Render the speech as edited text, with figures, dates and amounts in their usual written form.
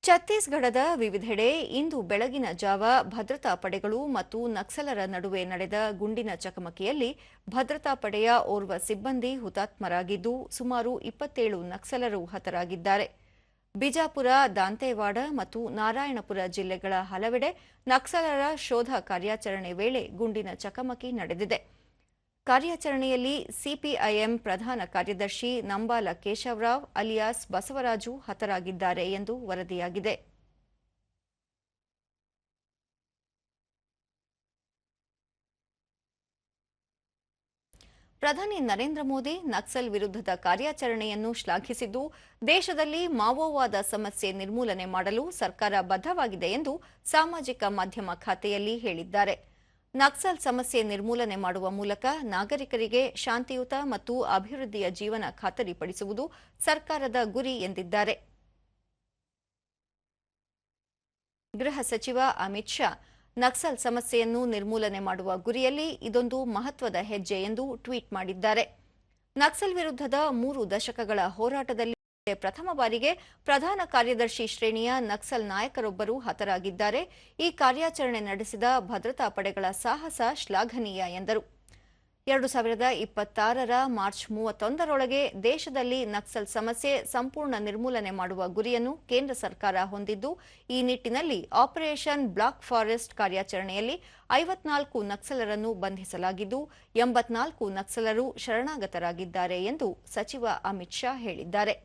ಛತ್ತೀಸ್ಗಢದ ವಿವಿಧೆಡೆ ಇಂದು ಬೆಳಗಿನ ಜಾವ ಭದ್ರತಾ ಪಡೆಗಳು ಮತ್ತು ನಕ್ಸಲರ ನಡುವೆ ನಡೆದ ಗುಂಡಿನ ಚಕಮಕಿಯಲ್ಲಿ ಭದ್ರತಾ ಪಡೆಯ ಓರ್ವ ಸಿಬ್ಬಂದಿ ಹುತಾತ್ಮರಾಗಿದ್ದು ಸುಮಾರು 27 ನಕ್ಸಲರು ಹತರಾಗಿದ್ದಾರೆ. ಬಿಜಾಪುರ, ದಾಂತೇವಾಡ ಮತ್ತು ನಾರಾಯಣಪುರ ಜಿಲ್ಲೆಗಳ ಹಲವೆಡೆ ನಕ್ಸಲರ ಶೋಧ ಕಾರ್ಯಾಚರಣೆ ವೇಳೆ ಗುಂಡಿನ ಚಕಮಕಿ ನಡೆದಿದೆ. ಕಾರ್ಯಾಚರಣೆಯಲ್ಲಿ ಸಿಪಿಐಎಂ ಪ್ರಧಾನ ಕಾರ್ಯದರ್ಶಿ ನಂಬಾಲ ಕೇಶವರಾವ್ ಅಲಿಯಾಸ್ ಬಸವರಾಜು ಹತರಾಗಿದ್ದಾರೆ ಎಂದು ವರದಿಯಾಗಿದೆ. ಪ್ರಧಾನಿ ನರೇಂದ್ರ ಮೋದಿ ನಕ್ಸಲ್ ವಿರುದ್ಧದ ಕಾರ್ಯಾಚರಣೆಯನ್ನು ಶ್ಲಾಘಿಸಿದ್ದು, ದೇಶದಲ್ಲಿ ಮಾವೋವಾದ ಸಮಸ್ಯೆ ನಿರ್ಮೂಲನೆ ಮಾಡಲು ಸರ್ಕಾರ ಬದ್ಧವಾಗಿದೆ ಎಂದು ಸಾಮಾಜಿಕ ಮಾಧ್ಯಮ ಖಾತೆಯಲ್ಲಿ ಹೇಳಿದ್ದಾರೆ. ನಕ್ಸಲ್ ಸಮಸ್ಯೆ ನಿರ್ಮೂಲನೆ ಮಾಡುವ ಮೂಲಕ ನಾಗರಿಕರಿಗೆ ಶಾಂತಿಯುತ ಮತ್ತು ಅಭಿವೃದ್ಧಿಯ ಜೀವನ ಖಾತರಿಪಡಿಸುವುದು ಸರ್ಕಾರದ ಗುರಿ ಎಂದಿದ್ದಾರೆ. ಗೃಹ ಸಚಿವ ಅಮಿತ್ ಶಾ ನಕ್ಸಲ್ ಸಮಸ್ಯೆಯನ್ನು ನಿರ್ಮೂಲನೆ ಮಾಡುವ ಗುರಿಯಲ್ಲಿ ಇದೊಂದು ಮಹತ್ವದ ಹೆಜ್ಜೆ ಎಂದು ಟ್ವೀಟ್ ಮಾಡಿದ್ದಾರೆ. ನಕ್ಸಲ್ ವಿರುದ್ಧದ 3 ದಶಕಗಳ ಹೋರಾಟದಲ್ಲಿ ಪ್ರಥಮ ಬಾರಿಗೆ ಪ್ರಧಾನ ಕಾರ್ಯದರ್ಶಿ ಶ್ರೇಣಿಯ ನಕ್ಸಲ್ ನಾಯಕರೊಬ್ಬರು ಹತರಾಗಿದ್ದಾರೆ. ಈ ಕಾರ್ಯಾಚರಣೆ ನಡೆಸಿದ ಭದ್ರತಾ ಪಡೆಗಳ ಸಾಹಸ ಶ್ಲಾಘನೀಯ ಎಂದರು. 2026ರ ಮಾರ್ಚ್ 31ರೊಳಗೆ ದೇಶದಲ್ಲಿ ನಕ್ಸಲ್ ಸಮಸ್ಯೆ ಸಂಪೂರ್ಣ ನಿರ್ಮೂಲನೆ ಮಾಡುವ ಗುರಿಯನ್ನು ಕೇಂದ್ರ ಸರ್ಕಾರ ಹೊಂದಿದ್ದು, ಈ ನಿಟ್ಟಿನಲ್ಲಿ ಆಪರೇಷನ್ ಬ್ಲಾಕ್ ಫಾರೆಸ್ಟ್ ಕಾರ್ಯಾಚರಣೆಯಲ್ಲಿ 54 ನಕ್ಸಲರನ್ನು ಬಂಧಿಸಲಾಗಿದ್ದು 84 ನಕ್ಸಲರು ಶರಣಾಗತರಾಗಿದ್ದಾರೆ ಎಂದು ಸಚಿವ ಅಮಿತ್ ಶಾ ಹೇಳಿದ್ದಾರೆ.